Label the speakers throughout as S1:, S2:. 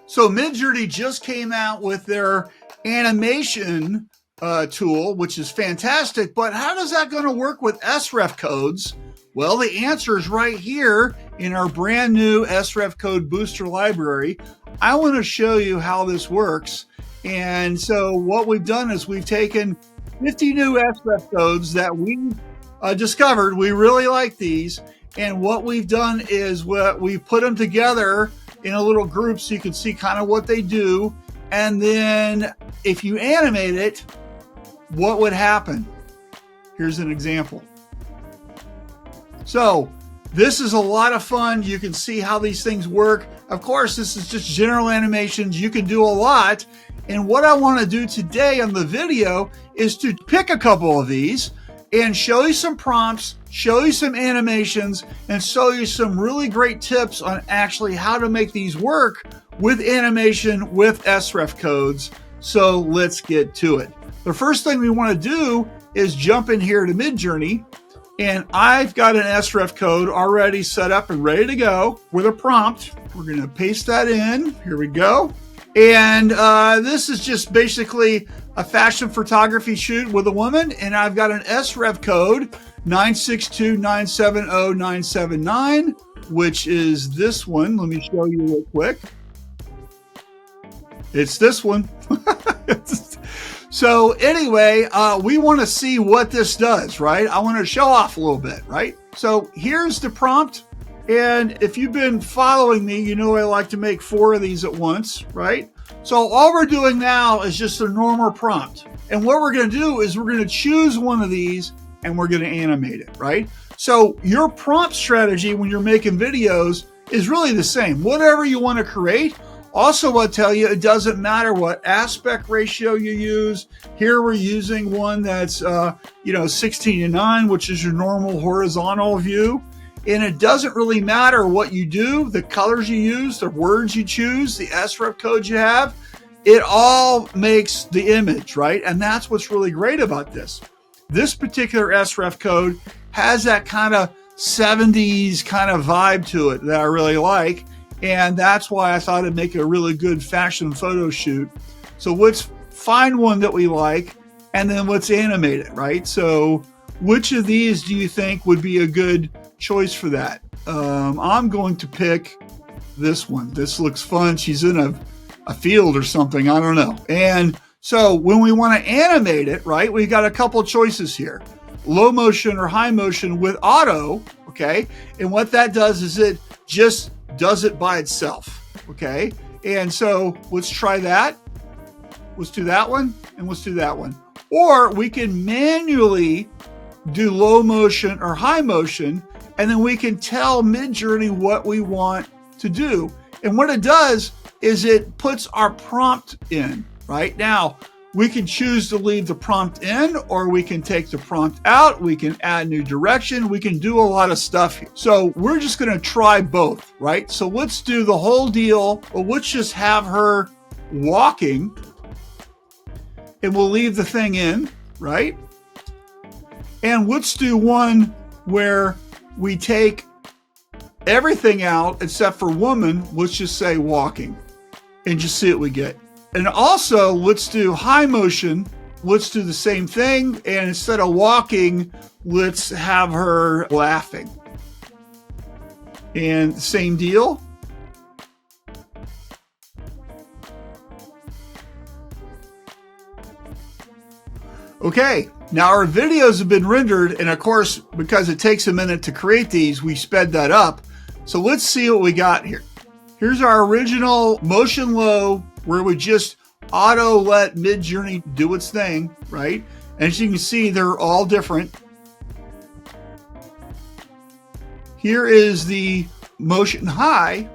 S1: So Midjourney just came out with their animation tool, which is fantastic. But how does that going to work with SREF codes? Well, the answer is right here in our brand new SREF Code Booster Library. I want to show you how this works. And so what we've done is we've taken 50 new SREF codes that we discovered. We really like these. And what we've done is we put them together in a little group so you can see kind of what they do. And then if you animate it, what would happen? Here's an example. So this is a lot of fun. You can see how these things work. Of course, this is just general animations. You can do a lot. And what I want to do today on the video is to pick a couple of these and show you some prompts, show you some animations, and show you some really great tips on actually how to make these work with animation with SREF codes. So let's get to it. The first thing we want to do is jump in here to Midjourney, and I've got an SREF code already set up and ready to go with a prompt. We're going to paste that in. Here we go. And this is just basically a fashion photography shoot with a woman. And I've got an SREF code 962970979, which is this one. Let me show you real quick. It's this one. So anyway, we want to see what this does, right? I want to show off a little bit, right? So here's the prompt. And if you've been following me, you know I like to make 4 of these at once, right? So all we're doing now is just a normal prompt. And what we're going to do is we're going to choose one of these and we're going to animate it, right? So your prompt strategy when you're making videos is really the same. Whatever you want to create. Also, I'll tell you, it doesn't matter what aspect ratio you use. Here we're using one that's 16:9, which is your normal horizontal view. And it doesn't really matter what you do, the colors you use, the words you choose, the SREF codes you have. It all makes the image, right? And that's what's really great about this. This particular SREF code has that kind of 70s kind of vibe to it that I really like. And that's why I thought it'd make a really good fashion photo shoot. So let's find one that we like and then let's animate it, right? So which of these do you think would be a good choice for that? I'm going to pick this one. This looks fun. She's in a field or something. I don't know. And so when we want to animate it, right, we've got a couple choices here. Low motion or high motion with auto, okay? And what that does is it just does it by itself, okay? And so let's try that. Let's do that one, and let's do that one. Or we can manually do low motion or high motion, and then we can tell Midjourney what we want to do. And what it does is it puts our prompt in, right? Now, we can choose to leave the prompt in, or we can take the prompt out. We can add new direction. We can do a lot of stuff here. So we're just going to try both, right? So let's do the whole deal. Well, let's just have her walking, and we'll leave the thing in, right? And let's do one where we take everything out except for woman. Let's just say walking and just see what we get. And also let's do high motion. Let's do the same thing. And instead of walking, let's have her laughing. And same deal. Okay, now our videos have been rendered, and of course, because it takes a minute to create these, we sped that up. So let's see what we got here. Here's our original motion low, where we just auto let Midjourney do its thing, right? And as you can see, they're all different. Here is the motion high.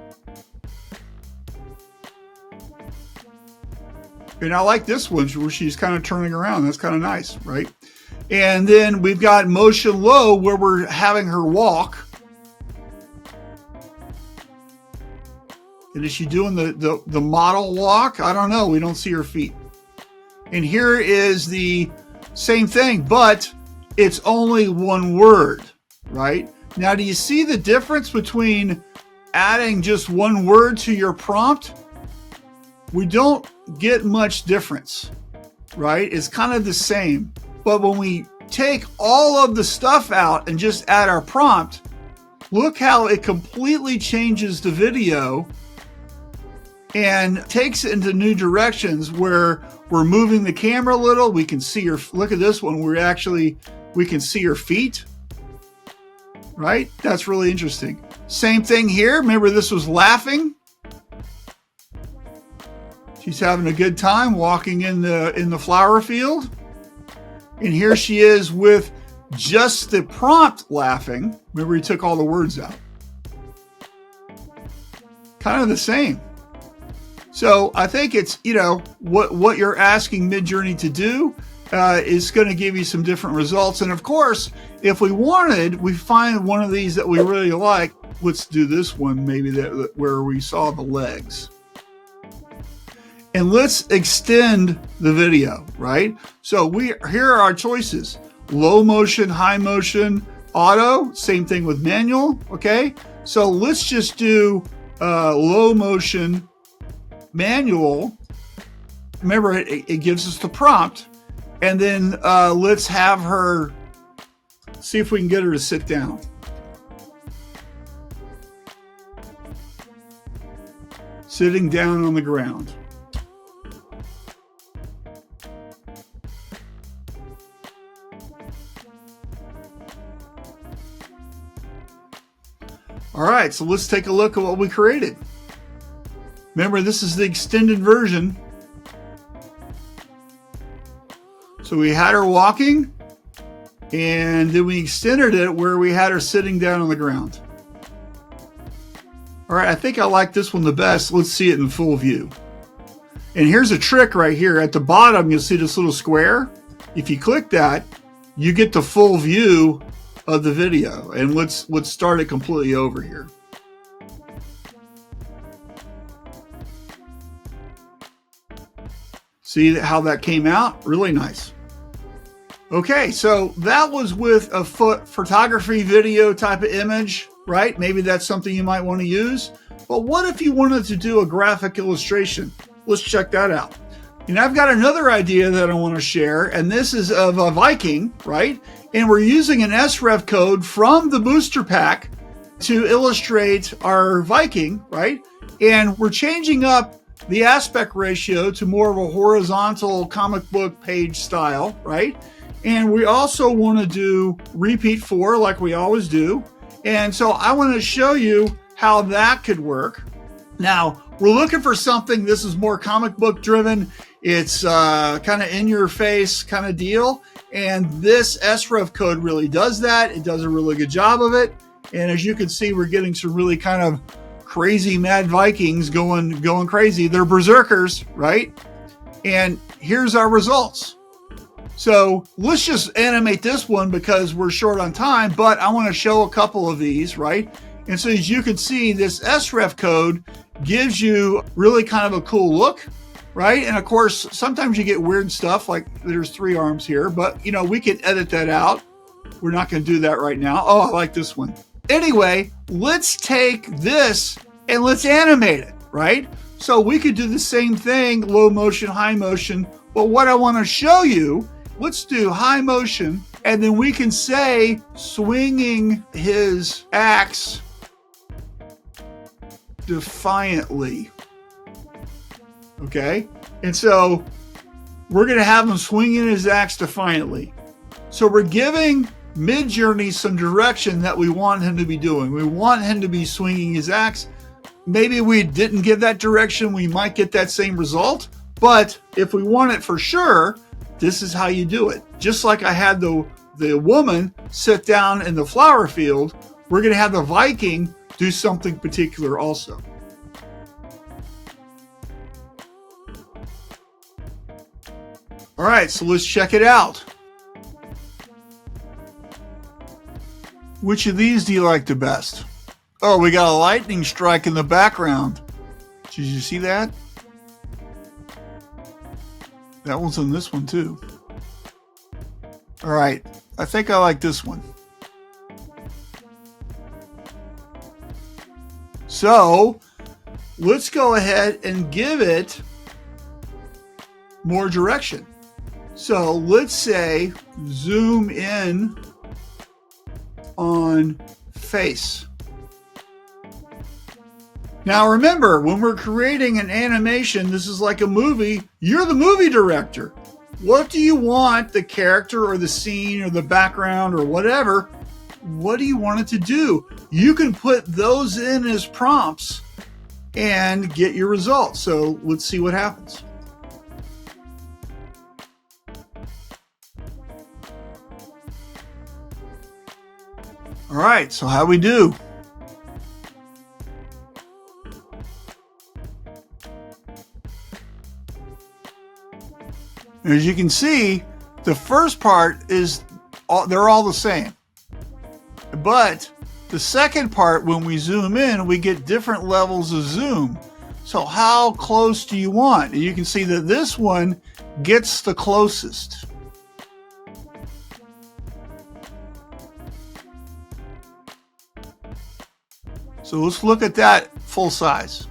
S1: And I like this one where she's kind of turning around. That's kind of nice, right? And then we've got motion low where we're having her walk. And is she doing the model walk? I don't know. We don't see her feet. And here is the same thing, but it's only one word, right? Now, do you see the difference between adding just one word to your prompt we don't get much difference, right? It's kind of the same. But when we take all of the stuff out and just add our prompt, look how it completely changes the video and takes it into new directions where we're moving the camera a little. We can see her, look at this one, we can see her feet, right? That's really interesting. Same thing here. Remember, this was laughing. She's having a good time walking in the flower field. And here she is with just the prompt laughing. Remember, he took all the words out. Kind of the same. So I think it's, you know, what you're asking Midjourney to do is going to give you some different results. And of course, if we wanted, we find one of these that we really like. Let's do this one, maybe where we saw the legs. And let's extend the video, right? So here are our choices: low motion, high motion, auto, same thing with manual, okay? So let's just do low motion manual. Remember, it gives us the prompt. And then let's have her, see if we can get her to sit down. Sitting down on the ground. All right, so let's take a look at what we created. Remember, this is the extended version. So we had her walking, and then we extended it where we had her sitting down on the ground. All right, I think I like this one the best. Let's see it in full view. And here's a trick right here. At the bottom, you'll see this little square. If you click that, you get the full view of the video. And let's start it completely over here. See how that came out? Really nice. Okay, so that was with a photography video type of image, right? Maybe that's something you might want to use. But what if you wanted to do a graphic illustration? Let's check that out. And I've got another idea that I want to share, and this is of a Viking, right? And we're using an SREF code from the booster pack to illustrate our Viking, right? And we're changing up the aspect ratio to more of a horizontal comic book page style, right? And we also want to do repeat 4 like we always do. And so I want to show you how that could work. Now, we're looking for something, this is more comic book driven. It's kind of in your face kind of deal. And this SREF code really does that. It does a really good job of it. And as you can see, we're getting some really kind of crazy mad Vikings going crazy. They're berserkers, right? And here's our results. So let's just animate this one because we're short on time, but I want to show a couple of these, right? And so as you can see, this SREF code gives you really kind of a cool look, right? And of course, sometimes you get weird stuff like there's 3 arms here, but you know, we can edit that out. We're not going to do that right now. Oh, I like this one. Anyway, let's take this and let's animate it, right? So we could do the same thing, low motion, high motion. But what I want to show you, let's do high motion, and then we can say swinging his axe defiantly. Okay? And so we're going to have him swinging his axe defiantly. So we're giving Midjourney some direction that we want him to be doing. We want him to be swinging his axe. Maybe we didn't give that direction. We might get that same result. But if we want it for sure, this is how you do it. Just like I had the woman sit down in the flower field, we're going to have the Viking do something particular also. All right, so let's check it out. Which of these do you like the best? Oh, we got a lightning strike in the background. Did you see that? That one's in this one too. All right, I think I like this one. So let's go ahead and give it more direction. So let's say zoom in on face. Now remember, when we're creating an animation, this is like a movie, you're the movie director. What do you want the character or the scene or the background or whatever, what do you want it to do? You can put those in as prompts and get your results. So let's see what happens. All right, so how we do? As you can see, the first part is, they're all the same. But the second part, when we zoom in, we get different levels of zoom. So how close do you want? And you can see that this one gets the closest. So let's look at that full size.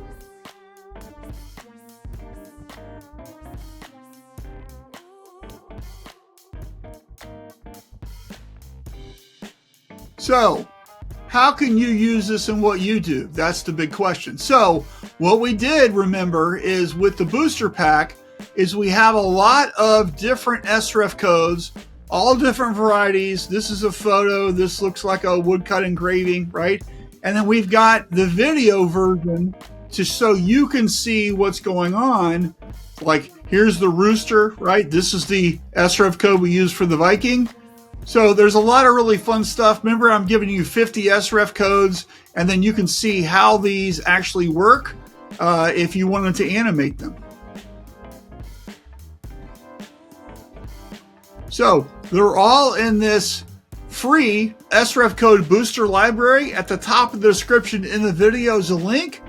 S1: So how can you use this in what you do? That's the big question. So what we did, remember, is with the booster pack, is we have a lot of different SREF codes, all different varieties. This is a photo. This looks like a woodcut engraving, right? And then we've got the video version so you can see what's going on. Like here's the rooster, right? This is the SREF code we use for the Viking. So there's a lot of really fun stuff. Remember, I'm giving you 50 SREF codes, and then you can see how these actually work if you wanted to animate them. So they're all in this free SREF Code Booster Library. At the top of the description in the video is a link.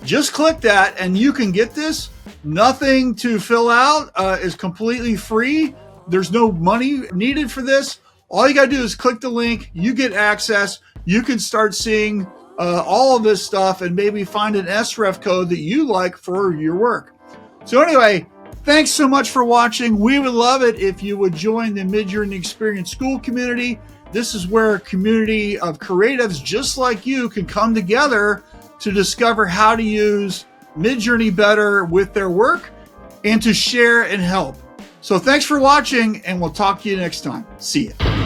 S1: Just click that and you can get this. Nothing to fill out, is completely free. There's no money needed for this. All you gotta do is click the link, you get access, you can start seeing all of this stuff and maybe find an SREF code that you like for your work. So anyway, thanks so much for watching. We would love it if you would join the Midjourney Experience School community. This is where a community of creatives just like you can come together to discover how to use Midjourney better with their work and to share and help. So thanks for watching, and we'll talk to you next time. See ya.